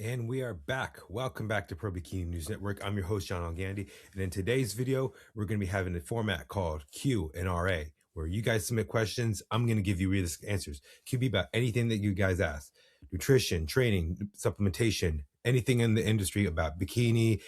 And we are back. Welcome back to Pro Bikini News Network. I'm your host, John Gandhi. And in today's video, we're going to be having a format called Q&RA, where you guys submit questions. I'm going to give you realistic answers. It could be about anything that you guys ask. Nutrition, training, supplementation, anything in the industry about bikini,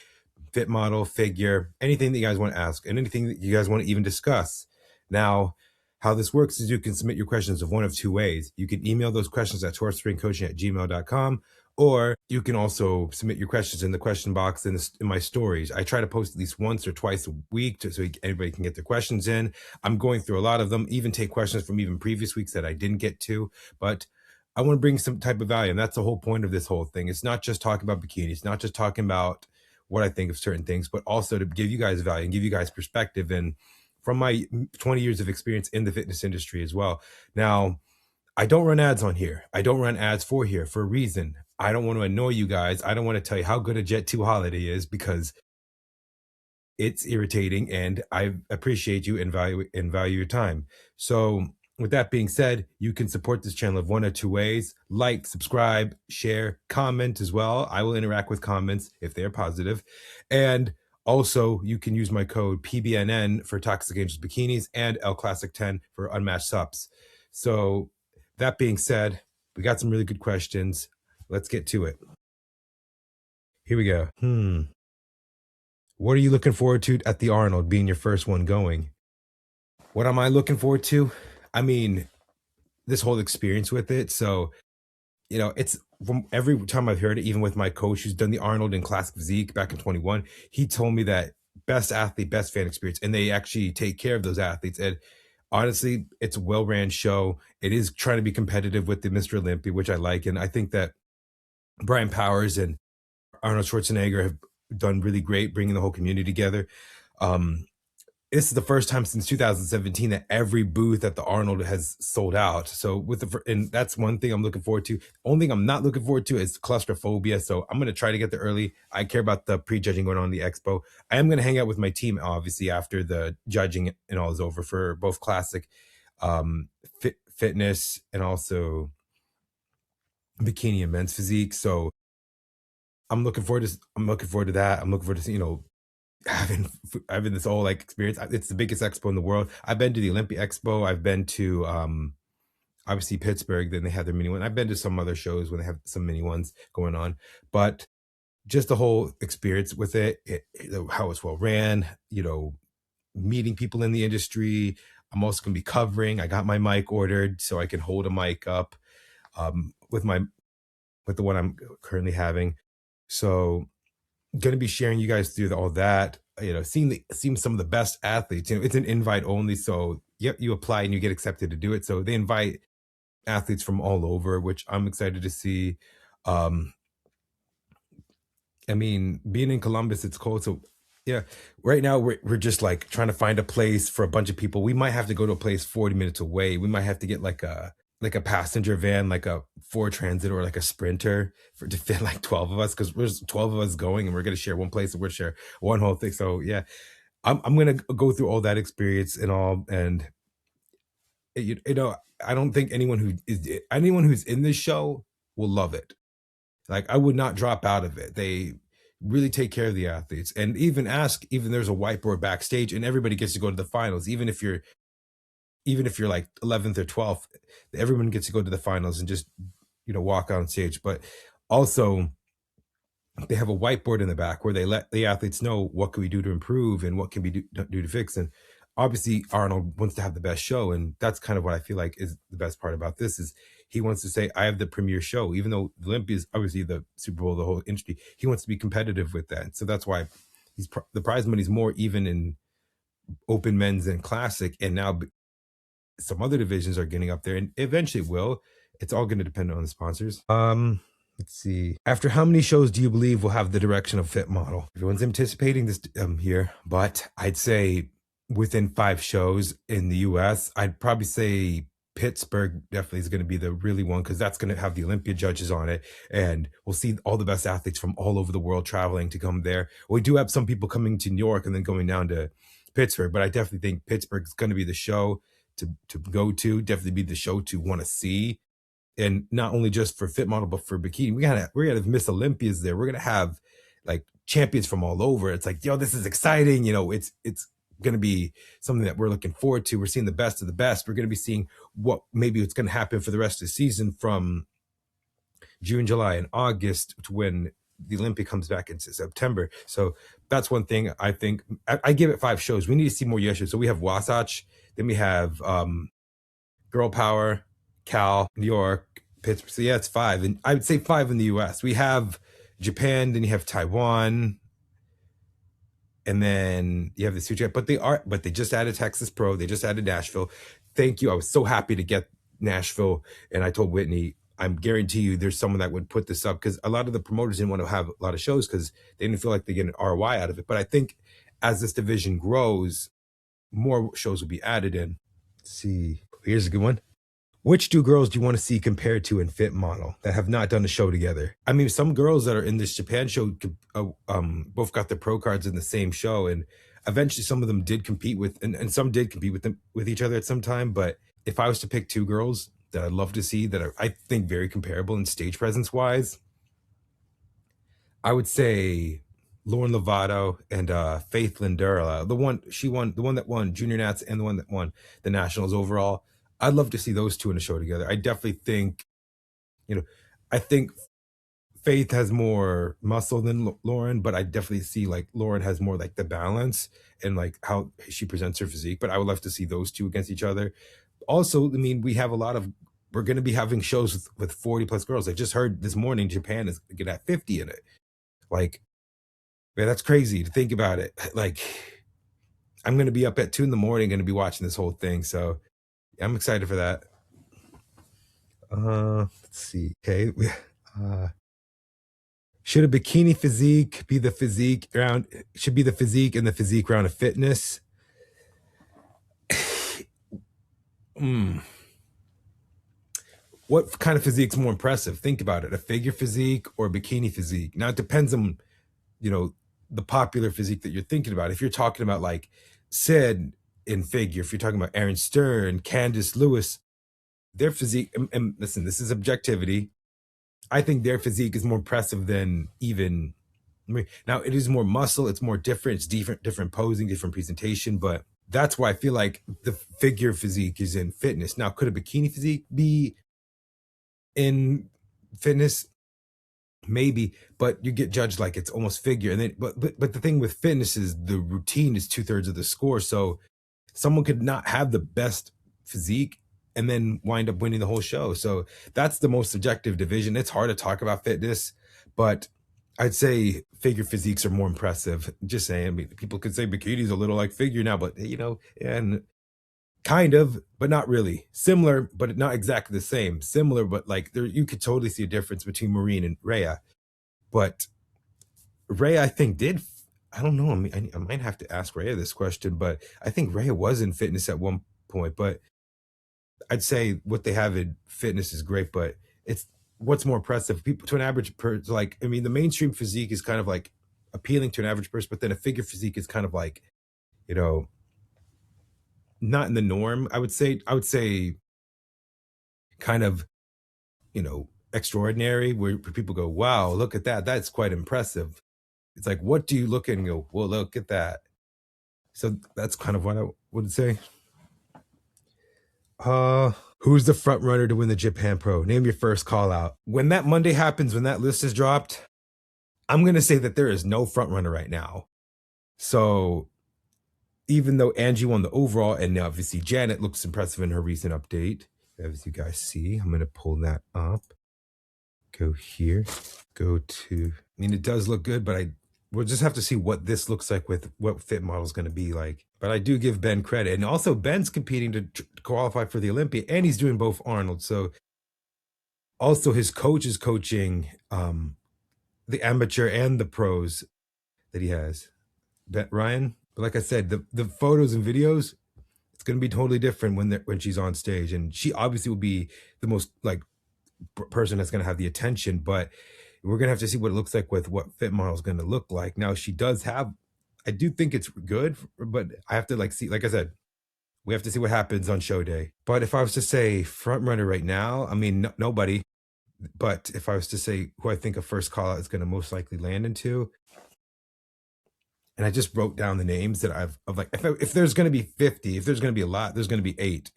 fit model, figure, anything that you guys want to ask, and anything that you guys want to even discuss. Now, how this works is you can submit your questions of one of two ways. You can email those questions at torchspringcoaching@gmail.com, or you can also submit your questions in the question box in my stories. I try to post at least once or twice a week so everybody can get their questions in. I'm going through a lot of them, even take questions from even previous weeks that I didn't get to, but I want to bring some type of value. And that's the whole point of this whole thing. It's not just talking about bikinis. It's not just talking about what I think of certain things, but also to give you guys value and give you guys perspective. And from my 20 years of experience in the fitness industry as well. Now, I don't run ads on here. I don't run ads for here for a reason. I don't want to annoy you guys. I don't want to tell you how good a Jet 2 holiday is because it's irritating, and I appreciate you and value your time. So with that being said, you can support this channel of one or two ways: like, subscribe, share, comment as well. I will interact with comments if they're positive. And also, you can use my code PBNN for Toxic Angelz Bikinis and L Classic 10 for Unmatched Supps. So that being said, we got some really good questions. Let's get to it. Here we go. What are you looking forward to at the Arnold, being your first one going? What am I looking forward to? I mean, this whole experience with it. So, it's from every time I've heard it, even with my coach who's done the Arnold in Classic Physique back in 21, he told me that best athlete, best fan experience. And they actually take care of those athletes. And honestly, it's a well-ran show. It is trying to be competitive with the Mr. Olympia, which I like. And I think that Brian Powers and Arnold Schwarzenegger have done really great bringing the whole community together. This is the first time since 2017 that every booth at the Arnold has sold out. So and that's one thing I'm looking forward to. Only thing I'm not looking forward to is claustrophobia. So I'm going to try to get there early. I care about the prejudging going on in the expo. I am going to hang out with my team, obviously, after the judging and all is over for both classic fitness and also bikini and men's physique. So I'm looking forward to that. I'm looking forward to, having this whole experience. It's the biggest expo in the world. I've been to the Olympia Expo. I've been to obviously Pittsburgh. Then they have their mini one. I've been to some other shows when they have some mini ones going on, but just the whole experience with how it's well ran. Meeting people in the industry. I'm also going to be covering. I got my mic ordered so I can hold a mic up with the one I'm currently having. So going to be sharing you guys through all that, seeing some of the best athletes. It's an invite only, so yep, you apply and you get accepted to do it. So they invite athletes from all over, which I'm excited to see. I mean, being in Columbus, it's cold. So yeah, right now we're just trying to find a place for a bunch of people. We might have to go to a place 40 minutes away. We might have to get like a passenger van, like a Ford Transit or like a Sprinter to fit 12 of us, because there's 12 of us going and we're going to share one place and we're share one whole thing. So yeah, I'm going to go through all that experience and all. And I don't think anyone who's in this show will love it. I would not drop out of it. They really take care of the athletes, and even there's a whiteboard backstage and everybody gets to go to the finals. Even if you're 11th or 12th, everyone gets to go to the finals and just, walk on stage. But also they have a whiteboard in the back where they let the athletes know what can we do to improve and what can we do to fix. And obviously Arnold wants to have the best show. And that's kind of what I feel like is the best part about this, is he wants to say, I have the premier show, even though the Olympia is obviously the Super Bowl, the whole industry. He wants to be competitive with that. So that's why the prize money is more even in open men's and classic. And now some other divisions are getting up there, and eventually will. It's all going to depend on the sponsors. Let's see. After how many shows do you believe will have the direction of fit model? Everyone's anticipating this here, but I'd say within 5 shows in the US, I'd probably say Pittsburgh definitely is going to be the really one, because that's going to have the Olympia judges on it, and we'll see all the best athletes from all over the world traveling to come there. We do have some people coming to New York and then going down to Pittsburgh, but I definitely think Pittsburgh is going to be the show to go to, definitely be the show to want to see. And not only just for fit model, but for bikini. We're gonna have Miss Olympias there. We're gonna have like champions from all over. It's like, yo, this is exciting. It's gonna be something that we're looking forward to. We're seeing the best of the best. We're gonna be seeing what maybe what's gonna happen for the rest of the season from June, July, and August to when the Olympic comes back into September. So that's one thing I think. I give it 5 shows. We need to see more US shows. So we have Wasatch, then we have Girl Power, Cal, New York, Pittsburgh. So yeah, it's 5. And I would say 5 in the US. We have Japan, then you have Taiwan, and then you have the Suchi. But they just added Texas Pro. They just added Nashville. Thank you. I was so happy to get Nashville. And I told Whitney, I'm guarantee you there's someone that would put this up, because a lot of the promoters didn't want to have a lot of shows because they didn't feel like they get an ROI out of it. But I think as this division grows, more shows will be added in. Let's see. Here's a good one. Which 2 girls do you want to see compared to in fit model that have not done a show together? I mean, some girls that are in this Japan show both got the pro cards in the same show, and eventually some of them did compete with, and some did compete with each other at some time. But if I was to pick 2 girls that I'd love to see that are, I think, very comparable in stage presence wise, I would say Lauren Lovato and Faith Lindera. The one that won Junior Nats and the one that won the Nationals overall. I'd love to see those 2 in a show together. I definitely think, I think Faith has more muscle than Lauren, but I definitely see like Lauren has more like the balance and like how she presents her physique. But I would love to see those 2 against each other. Also, I mean, we're going to be having shows with 40 plus girls. I just heard this morning Japan is going to have 50 in it. Like, man, that's crazy to think about it. Like, I'm going to be up at 2 in the morning, going to be watching this whole thing. So I'm excited for that. Let's see. Okay. Should a bikini physique be the physique round? Should be the physique and the physique round of fitness? What kind of physique is more impressive? Think about it: a figure physique or a bikini physique. Now it depends on, the popular physique that you're thinking about. If you're talking about like Sid in figure, if you're talking about Aaron Stern, Candice Lewis, their physique, and listen, this is objectivity. I think their physique is more impressive than even. Now it is more muscle, it's more different, it's different posing, different presentation, but that's why I feel like the figure physique is in fitness. Now, could a bikini physique be in fitness? Maybe, but you get judged like it's almost figure. And then, but the thing with fitness is the routine is 2/3 of the score. So someone could not have the best physique and then wind up winning the whole show. So that's the most subjective division. It's hard to talk about fitness, but I'd say figure physiques are more impressive. Just saying. I mean, people could say bikini's a little like figure now, but and kind of, but not really. Similar, but not exactly the same. Similar, but like there, you could totally see a difference between Marine and Rhea. But Rhea, I think, did. I don't know. I mean, I might have to ask Rhea this question, but I think Rhea was in fitness at one point. But I'd say what they have in fitness is great, but it's what's more impressive people to an average person. Like, I mean, the mainstream physique is kind of like appealing to an average person, but then a figure physique is kind of like, not in the norm. I would say kind of, extraordinary, where people go, wow, look at that. That's quite impressive. It's like, what do you look at and go, well, look at that. So that's kind of what I would say. Who's the front runner to win the Japan Pro? Name your first call out. When that Monday happens, when that list is dropped, I'm going to say that there is no front runner right now. So even though Angie won the overall, and now obviously Janet looks impressive in her recent update, as you guys see, I'm going to pull that up. Go here. Go to, I mean, it does look good, but we'll just have to see what this looks like with what fit model is going to be like. But I do give Ben credit. And also Ben's competing to qualify for the Olympia, and he's doing both Arnold. So also his coach is coaching the amateur and the pros that he has. Ryan, but like I said, the photos and videos, it's going to be totally different when she's on stage. And she obviously will be the most like person that's going to have the attention, but we're going to have to see what it looks like with what fit model is going to look like. Now she does have, I do think it's good, but I have to like see, like I said, We have to see what happens on show day. But if I was to say front runner right now, I mean, nobody. But if I was to say who I think a first call out is going to most likely land into, and I just wrote down the names that of like, if there's going to be 50, if there's going to be a lot, there's going to be 8.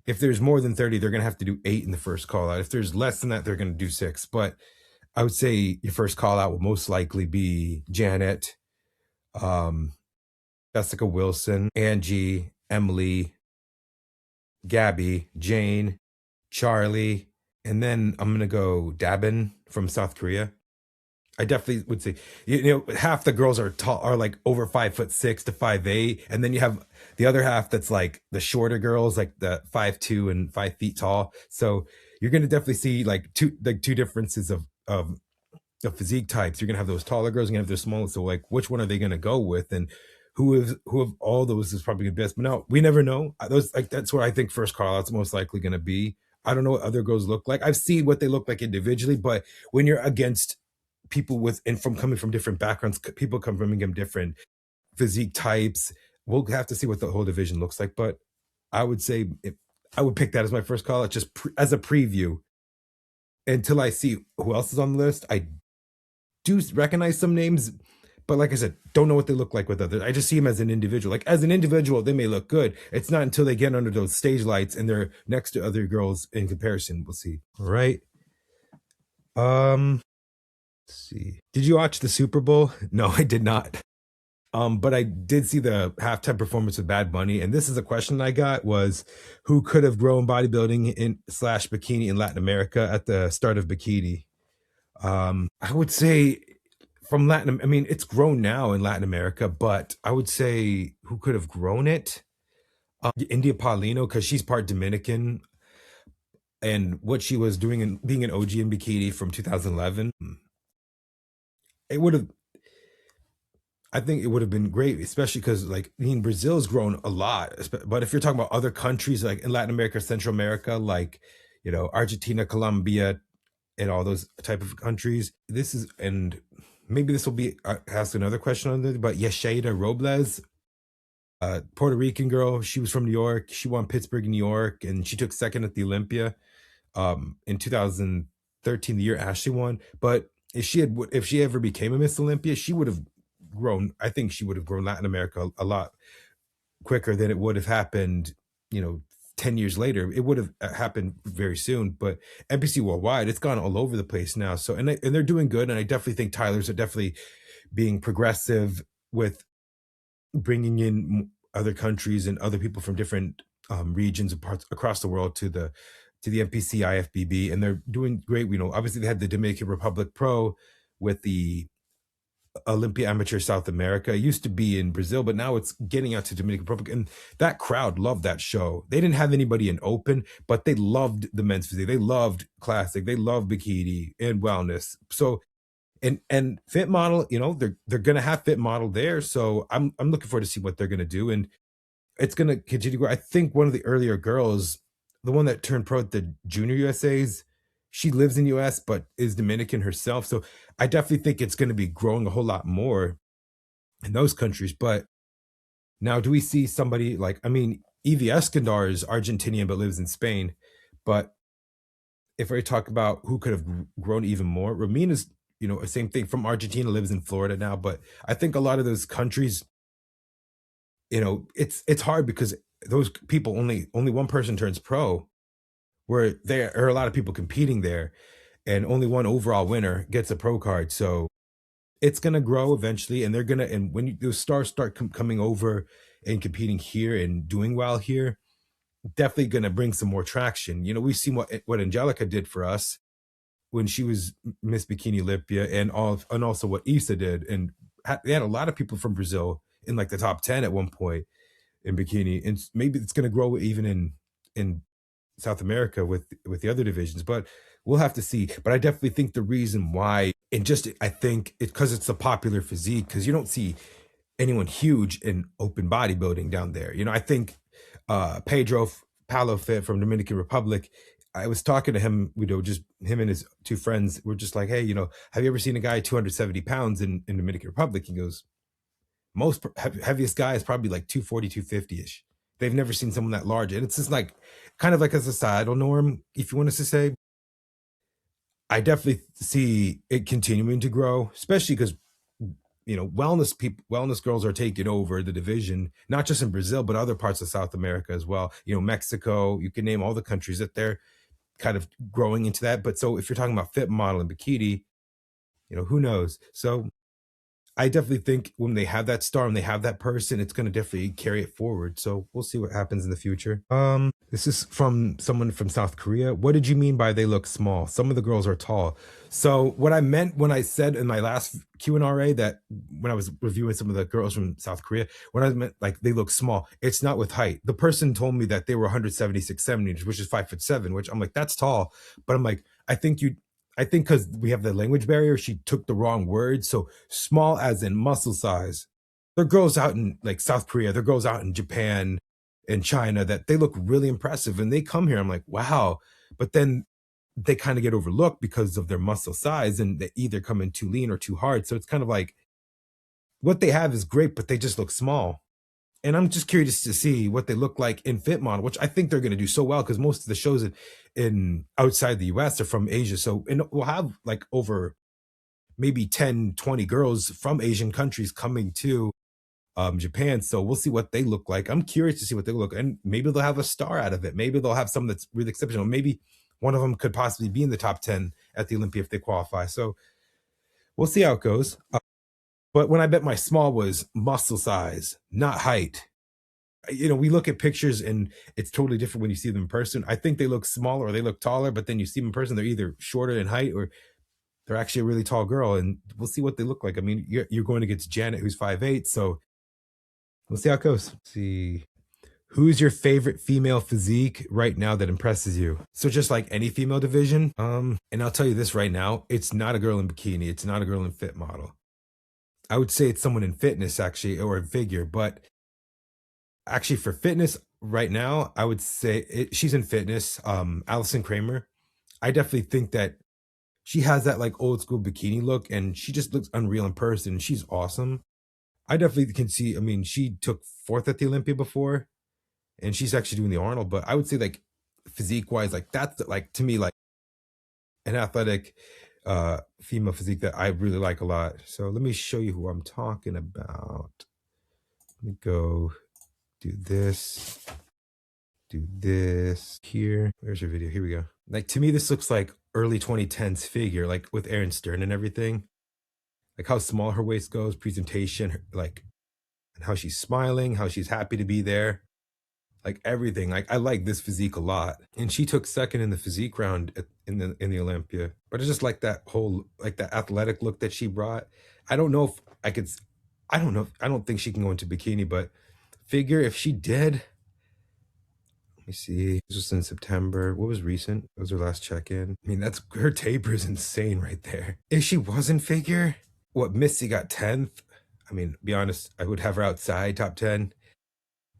If there's more than 30, they're going to have to do 8 in the first call out. If there's less than that, they're going to do 6. But I would say your first call out will most likely be Janet, Jessica Wilson, Angie, Emily, Gabby, Jane, Charlie, and then I'm going to go Dabin from South Korea. I definitely would say, half the girls are tall, are like over 5'6" to 5'8", and then you have the other half that's like the shorter girls, like the 5'2" and 5 feet tall. So you're gonna definitely see like two differences of physique types. You're gonna have those taller girls, you're gonna have those smaller. So like, which one are they gonna go with, and who of all those is probably the best? But no, we never know. Those, like, that's what I think first call out's most likely gonna be. I don't know what other girls look like. I've seen what they look like individually, but when you're against people coming from different backgrounds, people come from different physique types, we'll have to see what the whole division looks like. But I would say I would pick that as my first call out, just as a preview until I see who else is on the list. I do recognize some names, but like I said, don't know what they look like with others. I just see them as an individual. Like, as an individual, they may look good. It's not until they get under those stage lights and they're next to other girls in comparison, we'll see. All right. Let's see. Did you watch the Super Bowl? No, I did not. But I did see the halftime performance of Bad Bunny, and this is a question I got, was who could have grown bodybuilding in / bikini in Latin America at the start of Bikini? I would say from Latin, I mean, it's grown now in Latin America, but I would say who could have grown it? India Paulino, because she's part Dominican, and what she was doing and being an OG in Bikini from 2011, it would have, I think it would have been great, especially because, like, I mean, Brazil's grown a lot. But if you're talking about other countries like in Latin America, Central America, like, Argentina, Colombia, and all those type of countries, and maybe this will be ask another question on this, but Yeshaida Robles, Puerto Rican girl, she was from New York. She won Pittsburgh, New York, and she took second at the Olympia in 2013, the year Ashley won. But if she ever became a Miss Olympia, she would have grown. I think she would have grown Latin America a lot quicker than it would have happened, 10 years later. It would have happened very soon. But NPC worldwide, it's gone all over the place now. So, and they're doing good. And I definitely think Tyler's are definitely being progressive with bringing in other countries and other people from different regions and parts across the world to the NPC IFBB, and they're doing great. Obviously they had the Dominican Republic Pro with the Olympia Amateur South America. It used to be in Brazil, but now it's getting out to Dominican Republic, and that crowd loved that show. They didn't have anybody in open, but they loved the men's physique. They loved classic. They loved bikini and wellness. So, and fit model, they're gonna have fit model there. So I'm looking forward to see what they're gonna do, and it's gonna continue to grow. I think one of the earlier girls, the one that turned pro at the Junior USA's, she lives in US but is Dominican herself. So I definitely think it's going to be growing a whole lot more in those countries. But now, do we see somebody like, I mean, Evie Escandar is Argentinian but lives in Spain. But if we talk about who could have grown even more, Romina's, the same thing, from Argentina, lives in Florida now. But I think a lot of those countries, it's hard because those people, only one person turns pro, where there are a lot of people competing there, and only one overall winner gets a pro card. So it's going to grow eventually, and and when those stars start coming over and competing here and doing well here, definitely going to bring some more traction. We've seen what Angelica did for us when she was Miss Bikini Olympia, and also what Issa did. And they had a lot of people from Brazil in like the top 10 at one point in bikini, and maybe it's going to grow even in South America with the other divisions, but we'll have to see. But I definitely think the reason why, I think it's because it's a popular physique, because you don't see anyone huge in open bodybuilding down there. I think Pedro Palo Fit from Dominican Republic, I was talking to him, just him and his two friends were just like, hey, have you ever seen a guy 270 pounds in Dominican Republic? He goes, most heaviest guy is probably like 240, 250-ish. they've never seen someone that large. And it's just like kind of like a societal norm, if you want us to say. I definitely see it continuing to grow, especially because wellness girls are taking over the division, not just in Brazil, but other parts of South America as well. Mexico, you can name all the countries that they're kind of growing into that. But so if you're talking about fit model and bikini, who knows? So I definitely think when they have that star and they have that person, it's going to definitely carry it forward. So we'll see what happens in the future. This is from someone from South Korea. What did you mean by they look small? Some of the girls are tall. So what I meant when I said in my last Q&RA that when I was reviewing some of the girls from South Korea, when I meant like they look small, it's not with height. The person told me that they were 176 centimeters, which is 5'7", which I'm like, that's tall. But I'm like, I think because we have the language barrier, she took the wrong word. So small as in muscle size. There are girls out in like South Korea, there are girls out in Japan and China that they look really impressive and they come here. I'm like, wow. But then they kind of get overlooked because of their muscle size and they either come in too lean or too hard. So it's kind of like what they have is great, but they just look small. And I'm just curious to see what they look like in fit model, which I think they're going to do so well because most of the shows in outside the US are from Asia. So and we'll have like over maybe 10, 20 girls from Asian countries coming to Japan. So we'll see what they look like. I'm curious to see what they look, and maybe they'll have a star out of it. Maybe they'll have something that's really exceptional. Maybe one of them could possibly be in the top 10 at the Olympia if they qualify. So we'll see how it goes. But when I bet my small was muscle size, not height. We look at pictures and it's totally different when you see them in person. I think they look smaller or they look taller, but then you see them in person, they're either shorter in height or they're actually a really tall girl, and we'll see what they look like. I mean, you're going against Janet, who's 5'8", so we'll see how it goes. Let's see. Who's your favorite female physique right now that impresses you? So just like any female division, and I'll tell you this right now, it's not a girl in bikini. It's not a girl in fit model. I would say it's someone in fitness actually, or in figure, but actually for fitness right now, I would say she's in fitness. Allison Kramer. I definitely think that she has that like old school bikini look and she just looks unreal in person. She's awesome. I definitely can see, I mean, she took 4th at the Olympia before and she's actually doing the Arnold, but I would say like physique wise, like that's like to me, like an athletic female physique that I really like a lot. So let me show you who I'm talking about. Let me go do this here. Where's your video? Here we go. Like to me, this looks like early 2010s figure, like with Aaron Stern and everything. Like how small her waist goes, presentation, like and how she's smiling, how she's happy to be there. Like everything. Like I like this physique a lot. And she took 2nd in the physique round in the Olympia. But I just like that whole like that athletic look that she brought. I don't know if I could I don't know. I don't think she can go into bikini, but figure if she did. Let me see. This was in September. What was recent? That was her last check-in. I mean, that's her taper is insane right there. If she wasn't figure, what Missy got 10th. I mean, be honest, I would have her outside top 10.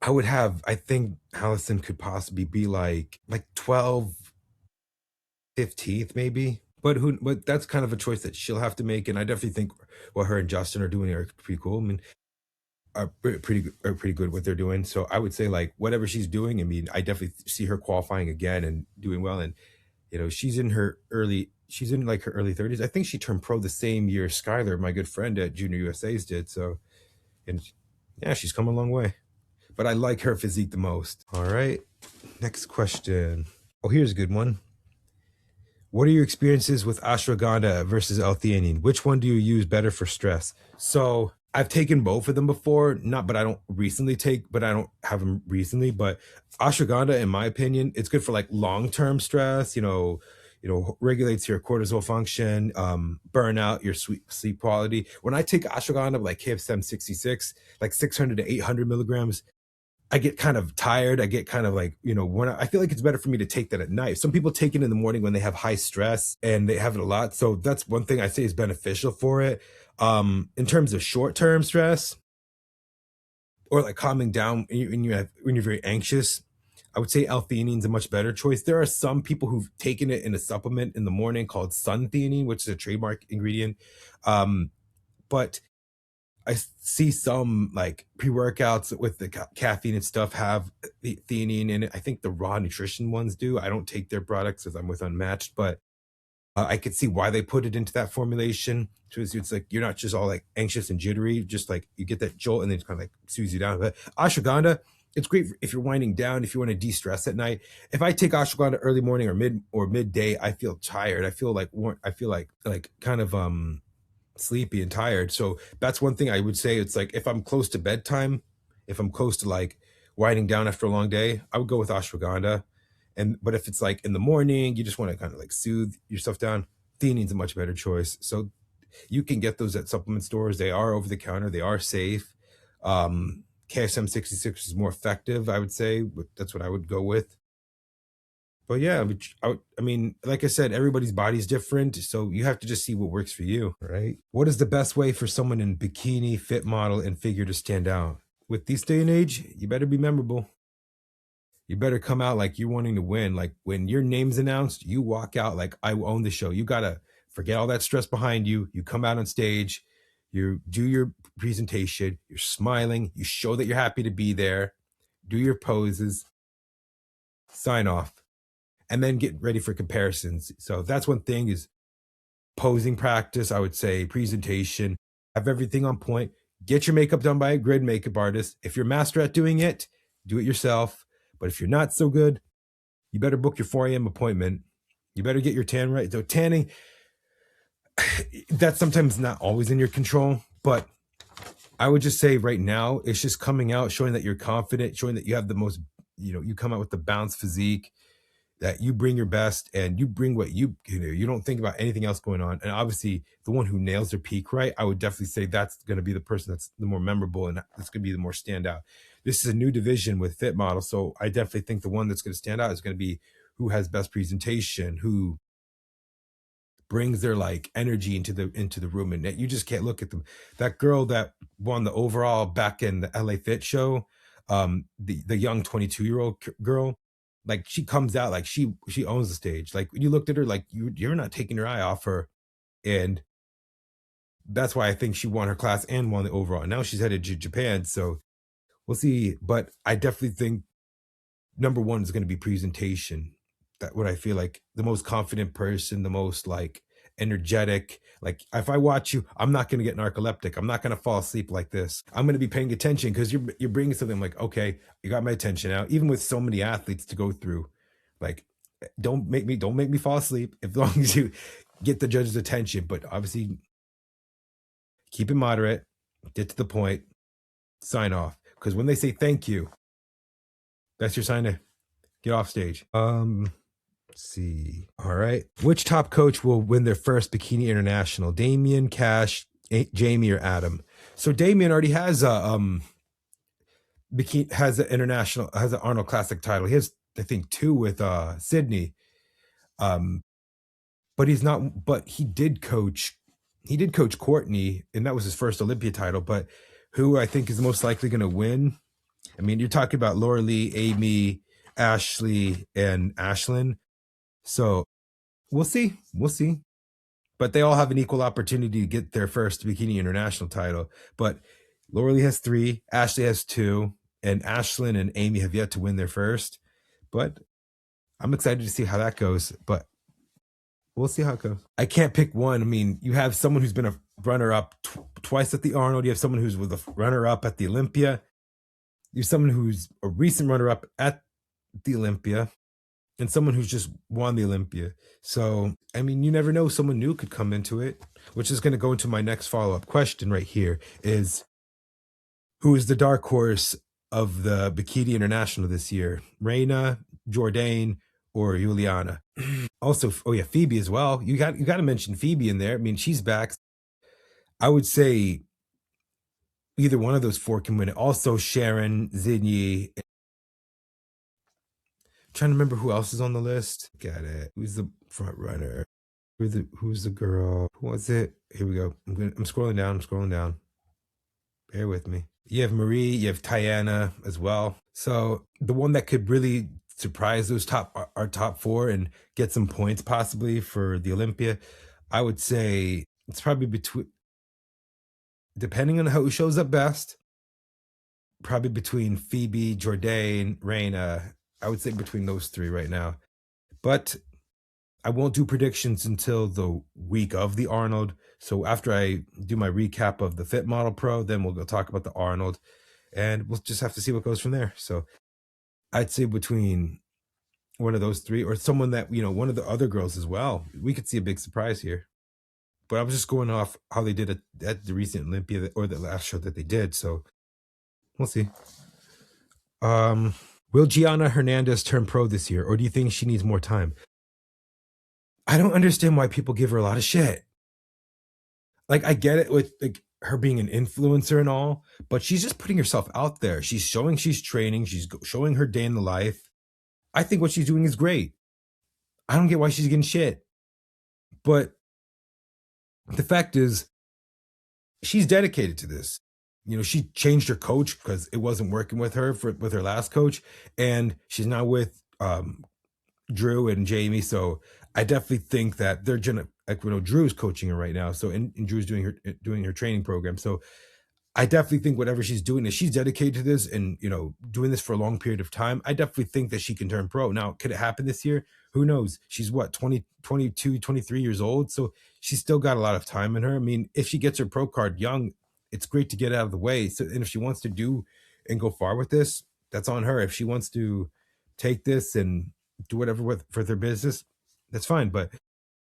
I think Allison could possibly be like 12, 15th maybe. But that's kind of a choice that she'll have to make. And I definitely think what her and Justin are doing are pretty cool. I mean, are pretty good what they're doing. So I would say like whatever she's doing, I mean, I definitely see her qualifying again and doing well. And she's in like her early 30s. I think she turned pro the same year Skylar, my good friend at Junior USA's did. So, and yeah, she's come a long way. But I like her physique the most. All right, next question. Oh, here's a good one. What are your experiences with ashwagandha versus L-Theanine? Which one do you use better for stress? So I've taken both of them before, but I don't have them recently. But ashwagandha, in my opinion, it's good for like long-term stress, regulates your cortisol function, burnout, your sleep quality. When I take ashwagandha, like KFSM 66, like 600 to 800 milligrams, I get kind of tired. I get kind of like, when I feel like it's better for me to take that at night. Some people take it in the morning when they have high stress and they have it a lot. So that's one thing I say is beneficial for it. In terms of short-term stress or like calming down when you're very anxious, I would say L-Theanine is a much better choice. There are some people who've taken it in a supplement in the morning called sun theanine, which is a trademark ingredient. But I see some like pre-workouts with the caffeine and stuff have the theanine in it. I think the raw nutrition ones do. I don't take their products as I'm with Unmatched, but I could see why they put it into that formulation. So it's like you're not just all like anxious and jittery, just like you get that jolt and then it kind of like soothes you down. But ashwagandha, it's great if you're winding down, if you want to de-stress at night. If I take ashwagandha early morning or midday, I feel tired. I feel like I feel like kind of sleepy and tired. So that's one thing I would say. It's like if I'm close to bedtime, if I'm close to like winding down after a long day, I would go with ashwagandha. But if it's like in the morning, you just want to kind of like soothe yourself down, theanine's a much better choice. So you can get those at supplement stores. They are over the counter. They are safe. KSM 66 is more effective, I would say. That's what I would go with. But yeah, I mean, like I said, everybody's body's different. So you have to just see what works for you, right? What is the best way for someone in bikini, fit model, and figure to stand out? With this day and age, you better be memorable. You better come out like you're wanting to win. Like when your name's announced, you walk out like I own the show. You gotta forget all that stress behind you. You come out on stage, you do your presentation, you're smiling, you show that you're happy to be there, do your poses, sign off, and then get ready for comparisons. So that's one thing is posing practice, I would say presentation, have everything on point. Get your makeup done by a grid makeup artist. If you're master at doing it, do it yourself. But if you're not so good, you better book your 4 a.m. appointment. You better get your tan right. So tanning, that's sometimes not always in your control, but I would just say right now, it's just coming out, showing that you're confident, showing that you have the most, you come out with the balanced physique, that you bring your best and you bring what you do. You don't think about anything else going on. And obviously the one who nails their peak right, I would definitely say that's going to be the person that's the more memorable and that's going to be the more standout. This is a new division with fit models. So I definitely think the one that's going to stand out is going to be who has best presentation, who brings their like energy into the room, and that you just can't look at them. That girl that won the overall back in the LA Fit show, the young 22-year-old girl, like she comes out like she owns the stage. Like when you looked at her, like you're not taking your eye off her, and that's why I think she won her class and won the overall. And now she's headed to Japan, so we'll see. But I definitely think number one is going to be presentation. That what I feel like the most confident person, the most like energetic. Like if I watch you, I'm not going to get narcoleptic. I'm not going to fall asleep like this. I'm going to be paying attention because you're bringing something. I'm like, okay, you got my attention now. Even with so many athletes to go through, like don't make me fall asleep as long as you get the judge's attention. But obviously, keep it moderate, get to the point, sign off. Because when they say thank you, that's your sign to get off stage. Let's see. All right. Which top coach will win their first Bikini International? Damien, Cash, Jamie, or Adam? So Damien already has a bikini, has an international, has an Arnold Classic title. He has, I think, 2 with Sydney. But he's not. But he did coach. He did coach Courtney, and that was his first Olympia title. But who I think is most likely going to win? I mean, you're talking about Laura Lee, Amy, Ashley, and Ashlyn. So we'll see. We'll see. But they all have an equal opportunity to get their first Bikini International title. But Laura Lee has 3, Ashley has 2, and Ashlyn and Amy have yet to win their first. But I'm excited to see how that goes. But we'll see how it goes. I can't pick one. I mean, you have someone who's been a runner-up twice at the Arnold. You have someone who's with a runner-up at the Olympia. You're someone who's a recent runner-up at the Olympia. And someone who's just won the Olympia. So, I mean, you never know, someone new could come into it, which is going to go into my next follow-up question right here is, who is the dark horse of the Bikini International this year? Reina, Jourdain, or Juliana? Also, oh yeah, Phoebe as well. You got to mention Phoebe in there. I mean, she's back. I would say either one of those 4 can win it. Also, Sharon, Zinyi. Trying to remember who else is on the list. Got it. Who's the front runner? Who's the girl? Who was it? Here we go. I'm scrolling down. I'm scrolling down. Bear with me. You have Marie. You have Tiana as well. So the one that could really surprise those our top 4 and get some points possibly for the Olympia, I would say it's probably between. depending on who shows up best, probably between Phoebe, Jourdain, Raina. I would say between those three right now. But I won't do predictions until the week of the Arnold. So after I do my recap of the Fit Model Pro, then we'll go talk about the Arnold, and we'll just have to see what goes from there. So I'd say between one of those three, or someone that, one of the other girls as well. We could see a big surprise here. But I was just going off how they did it at the recent Olympia or the last show that they did. So we'll see. Will Gianna Hernandez turn pro this year, or do you think she needs more time? I don't understand why people give her a lot of shit. Like, I get it with like her being an influencer and all, but she's just putting herself out there. She's showing she's training. She's showing her day in the life. I think what she's doing is great. I don't get why she's getting shit. But the fact is, she's dedicated to this. She changed her coach because it wasn't working with her with her last coach, and she's now with Drew and Jamie. So I definitely think that they're gonna, like, Drew's coaching her right now. So and Drew's doing her training program. So I definitely think whatever she's doing is she's dedicated to this and, doing this for a long period of time. I definitely think that she can turn pro. Now, could it happen this year? Who knows? She's what, 20, 22, 23 years old. So she's still got a lot of time in her. I mean, if she gets her pro card young, it's great to get out of the way. So, and if she wants to do and go far with this, that's on her. If she wants to take this and do whatever for their business, that's fine. But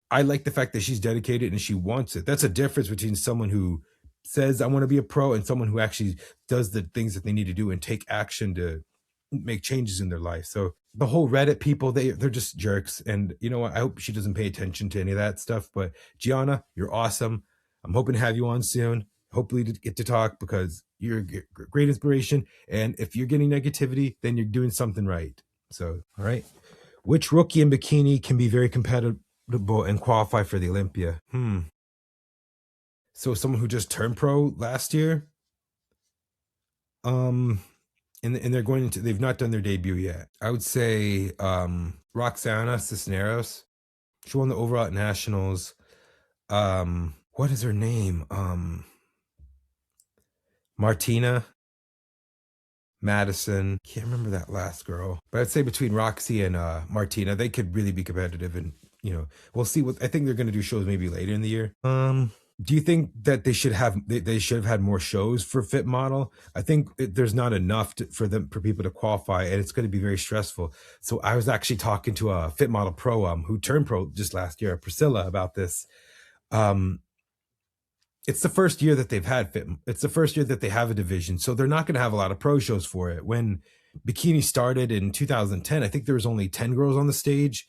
I like the fact that she's dedicated and she wants it. That's a difference between someone who says I want to be a pro and someone who actually does the things that they need to do and take action to make changes in their life. So the whole Reddit people, they're just jerks. And you know what? I hope she doesn't pay attention to any of that stuff. But Gianna, you're awesome. I'm hoping to have you on soon. Hopefully to get to talk, because you're a great inspiration. And if you're getting negativity, then you're doing something right. So, all right. Which rookie in bikini can be very competitive and qualify for the Olympia? So someone who just turned pro last year, and they're going into, they've not done their debut yet. I would say Roxana Cisneros. She won the overall at nationals. What is her name? Martina Madison. Can't remember that last girl. But I'd say between Roxy and Martina, they could really be competitive, and we'll see. What I think they're going to do shows maybe later in the year. Do you think that they should have had more shows for Fit Model? I think there's not enough for people to qualify, and it's going to be very stressful. So I was actually talking to a Fit Model Pro who turned pro just last year, Priscilla, about this. It's the first year that they've had Fit. It's the first year that they have a division, so they're not going to have a lot of pro shows for it. When Bikini started in 2010, I think there was only 10 girls on the stage.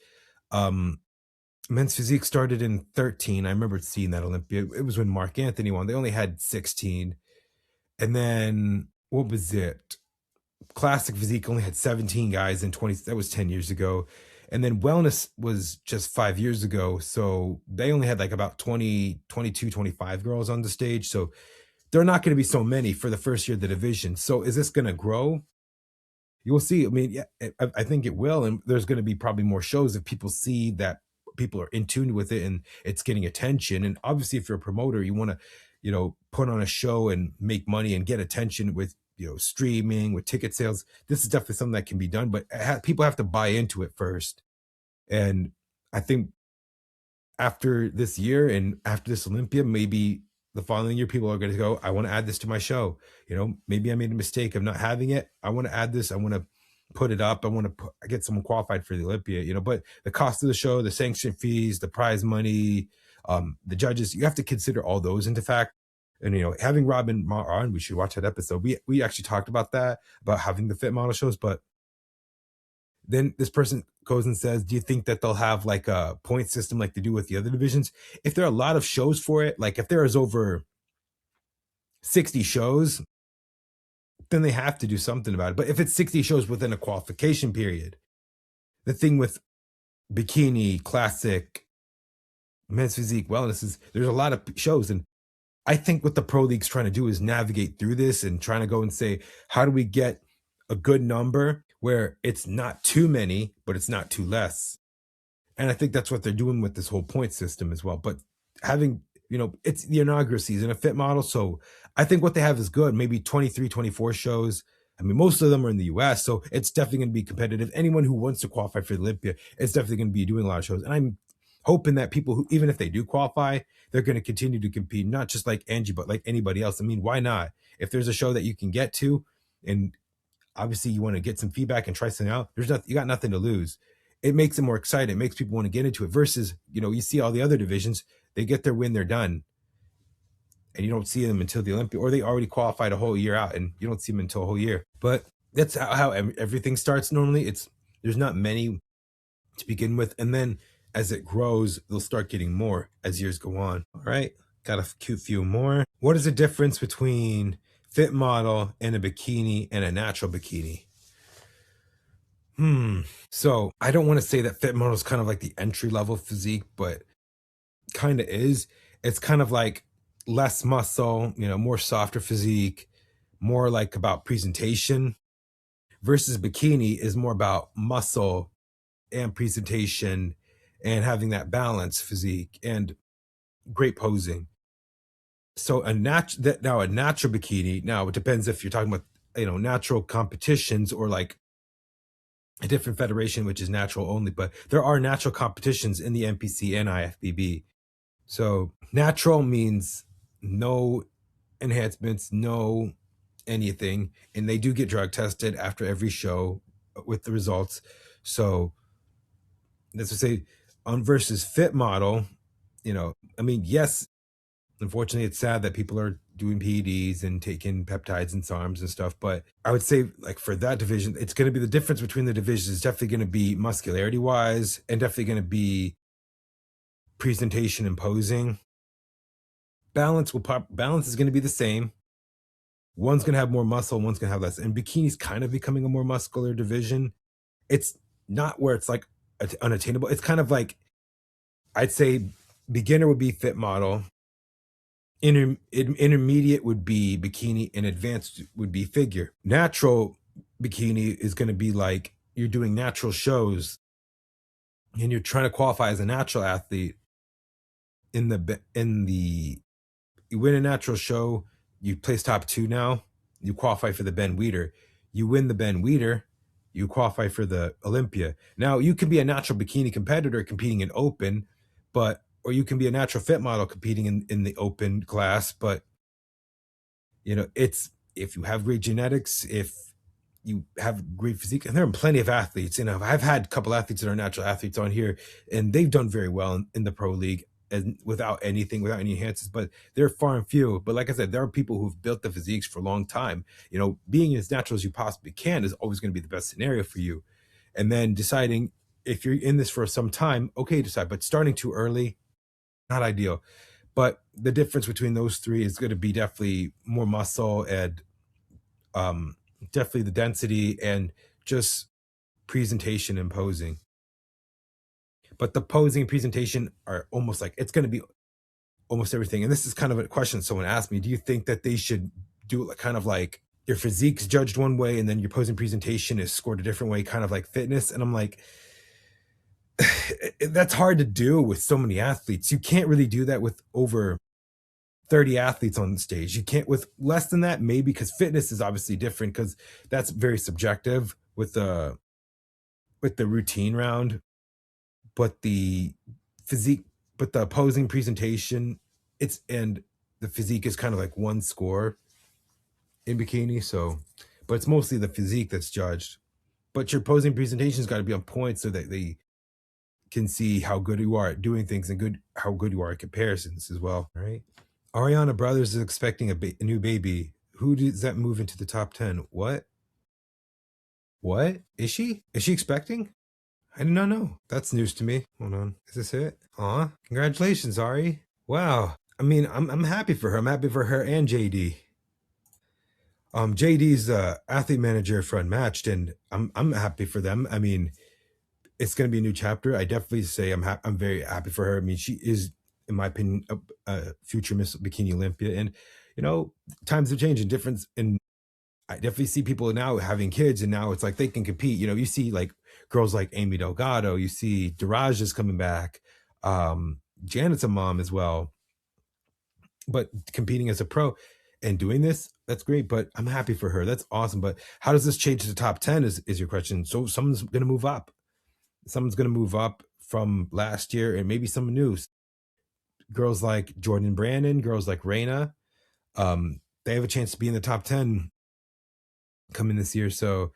Men's Physique started in 13. I remember seeing that Olympia. It was when Mark Anthony won. They only had 16. And then, what was it? Classic Physique only had 17 guys in 20. That was 10 years ago. And then Wellness was just 5 years ago. So they only had like about 20, 22, 25 girls on the stage. So there are not going to be so many for the first year of the division. So is this going to grow? You'll see. I mean, yeah, I think it will. And there's going to be probably more shows if people see that people are in tune with it and it's getting attention. And obviously, if you're a promoter, you want to, put on a show and make money and get attention with, streaming, with ticket sales. This is definitely something that can be done, but people have to buy into it first. And I think after this year and after this Olympia, maybe the following year, people are going to go, I want to add this to my show. Maybe I made a mistake of not having it. I want to add this. I want to put it up. I want to get someone qualified for the Olympia, but the cost of the show, the sanction fees, the prize money, the judges, you have to consider all those into fact. And, having Robin on, we should watch that episode. We actually talked about that, about having the Fit Model shows, but then this person goes and says, do you think that they'll have like a point system like they do with the other divisions? If there are a lot of shows for it, like if there is over 60 shows, then they have to do something about it. But if it's 60 shows within a qualification period, the thing with Bikini, Classic, Men's Physique, Wellness is there's a lot of shows. And I think what the Pro League's trying to do is navigate through this and trying to go and say, how do we get a good number where it's not too many, but it's not too less? And I think that's what they're doing with this whole point system as well. But having it's the inaugural season of Fit Model. So I think what they have is good. Maybe 23, 24 shows. I mean, most of them are in the US, so it's definitely going to be competitive. Anyone who wants to qualify for the Olympia is definitely going to be doing a lot of shows. And I'm hoping that people who, even if they do qualify, they're going to continue to compete, not just like Angie, but like anybody else. I mean, why not? If there's a show that you can get to, and obviously you want to get some feedback and try something out, you got nothing to lose. It makes it more exciting. It makes people want to get into it versus, you see all the other divisions, they get their win, they're done. And you don't see them until the Olympia, or they already qualified a whole year out and you don't see them until a whole year. But that's how everything starts normally. There's not many to begin with. And then as it grows, they'll start getting more as years go on. All right. Got a cute few more. What is the difference between fit model and a bikini and a natural bikini? So I don't want to say that fit model is kind of like the entry level physique, but kind of is. It's kind of like less muscle, more softer physique, more like about presentation, versus bikini is more about muscle and presentation and having that balance physique and great posing. So a natural bikini, now it depends if you're talking about, natural competitions or like a different federation, which is natural only, but there are natural competitions in the NPC and IFBB. So natural means no enhancements, no anything, and they do get drug tested after every show with the results. So that's to say, on versus fit model, yes, unfortunately it's sad that people are doing PEDs and taking peptides and SARMs and stuff, but I would say like for that division, it's going to be the difference between the divisions is definitely going to be muscularity wise and definitely going to be presentation and posing. Balance is going to be the same. One's going to have more muscle, one's going to have less. And bikini's kind of becoming a more muscular division. It's not where it's like unattainable. It's kind of like, I'd say beginner would be fit model, intermediate would be bikini, and advanced would be figure. Natural bikini is going to be like you're doing natural shows and you're trying to qualify as a natural athlete. You win a natural show, you place top 2 now, you qualify for the Ben Weider. You win the Ben Weider, you qualify for the Olympia. Now, you can be a natural bikini competitor competing in open, or you can be a natural fit model competing in the open class, but it's, if you have great genetics, if you have great physique, and there are plenty of athletes, I've had a couple athletes that are natural athletes on here, and they've done very well in the pro league, and without any enhancements, but they're far and few. But like I said, there are people who've built the physiques for a long time. Being as natural as you possibly can is always going to be the best scenario for you. And then deciding if you're in this for some time, okay, decide. But starting too early, not ideal. But the difference between those three is going to be definitely more muscle and definitely the density and just presentation and posing. But the posing and presentation are almost like, it's going to be almost everything. And this is kind of a question someone asked me. Do you think that they should do it kind of like your physique's judged one way and then your posing presentation is scored a different way, kind of like fitness? And I'm like, that's hard to do with so many athletes. You can't really do that with over 30 athletes on stage. You can't with less than that, maybe, because fitness is obviously different, because that's very subjective with the routine round. But the physique, but the posing presentation, and the physique is kind of like one score in bikini. So, but it's mostly the physique that's judged. But your posing presentation's got to be on point so that they can see how good you are at doing things and how good you are at comparisons as well. All right. Ariana Brothers is expecting a new baby. Who does that move into the top 10? What? Is she expecting? I did not know. That's news to me. Hold on. Is this it? Aw, congratulations, Ari. Wow. I mean, I'm happy for her. I'm happy for her and JD. JD's athlete manager for Unmatched, and I'm happy for them. I mean, it's going to be a new chapter. I definitely say I'm very happy for her. I mean, she is, in my opinion, a future Miss Bikini Olympia, and times have changed and difference. And I definitely see people now having kids, and now it's like they can compete. You see like girls like Amy Delgado. You see Daraja's coming back. Janet's a mom as well. but competing as a pro and doing this, that's great. But I'm happy for her. That's awesome. But how does this change to the top 10 is your question. So someone's going to move up. Someone's going to move up from last year, and maybe some new girls like Jordan Brandon, girls like Reina. They have a chance to be in the top 10 coming this year. So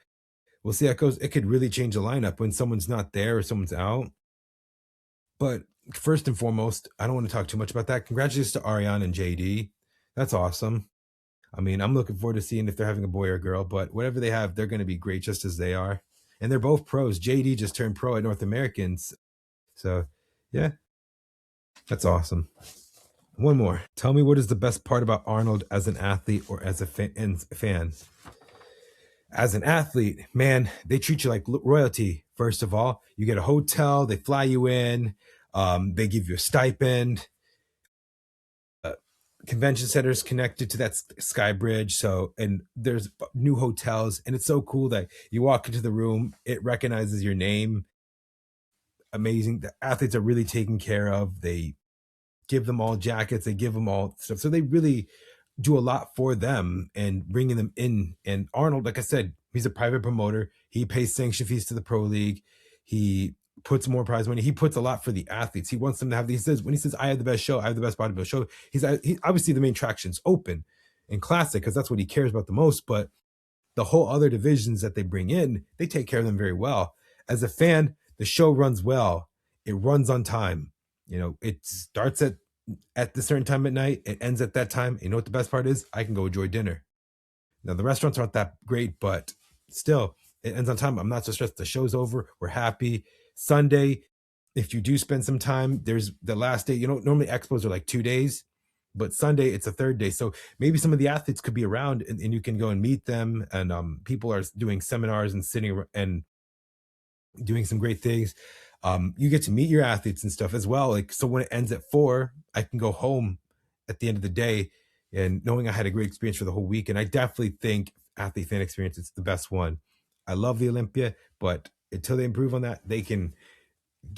we'll see how it goes. It could really change the lineup when someone's not there or someone's out. But first and foremost, I don't want to talk too much about that. Congratulations to Ariana and JD. That's awesome. I mean, I'm looking forward to seeing if they're having a boy or a girl, but whatever they have, they're going to be great just as they are. And they're both pros. JD just turned pro at North Americans. So, yeah, that's awesome. One more. Tell me, what is the best part about Arnold as an athlete or as a fan? As an athlete, man, they treat you like royalty. First of all, you get a hotel, they fly you in, they give you a stipend. Convention centers connected to that sky bridge. So, and there's new hotels, and it's so cool that you walk into the room, it recognizes your name. Amazing. The athletes are really taken care of. They give them all jackets, they give them all stuff. So they really do a lot for them and bringing them in. And Arnold, like I said, he's a private promoter. He pays sanction fees to the pro league. He puts more prize money. He puts a lot for the athletes. He wants them to have these. When he says, I have the best show, I have the best bodybuilding show, he obviously the main traction's open and classic because that's what he cares about the most. But the whole other divisions that they bring in, they take care of them very well. As a fan, the show runs well. It runs on time. You know, it starts at the certain time at night. It ends at that time. You know what the best part is? I can go enjoy dinner. Now, the restaurants aren't that great, but still, it ends on time. I'm not so stressed. The show's over. We're happy. Sunday, if you do spend some time, there's the last day. You know, normally expos are like 2 days, but Sunday, it's a third day. So maybe some of the athletes could be around and you can go and meet them. And people are doing seminars and sitting and doing some great things. You get to meet your athletes and stuff as well. Like, so when it ends at 4, I can go home at the end of the day and knowing I had a great experience for the whole week. And I definitely think athlete fan experience is the best one. I love the Olympia, but until they improve on that, they can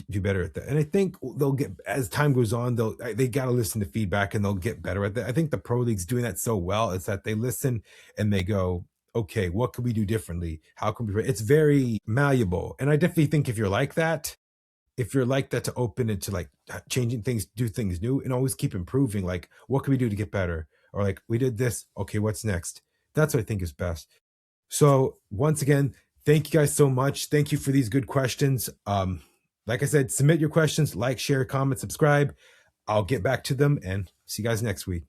do better at that. And I think they'll get, as time goes on, they got to listen to feedback and they'll get better at that. I think the pro league's doing that so well. It's that they listen and they go, okay, what can we do differently? How can we, it's very malleable. And I definitely think if you're like that to open it to like changing things, do things new and always keep improving. Like, what can we do to get better? Or like, we did this. Okay, what's next? That's what I think is best. So once again, thank you guys so much. Thank you for these good questions. Like I said, submit your questions, like, share, comment, subscribe. I'll get back to them and see you guys next week.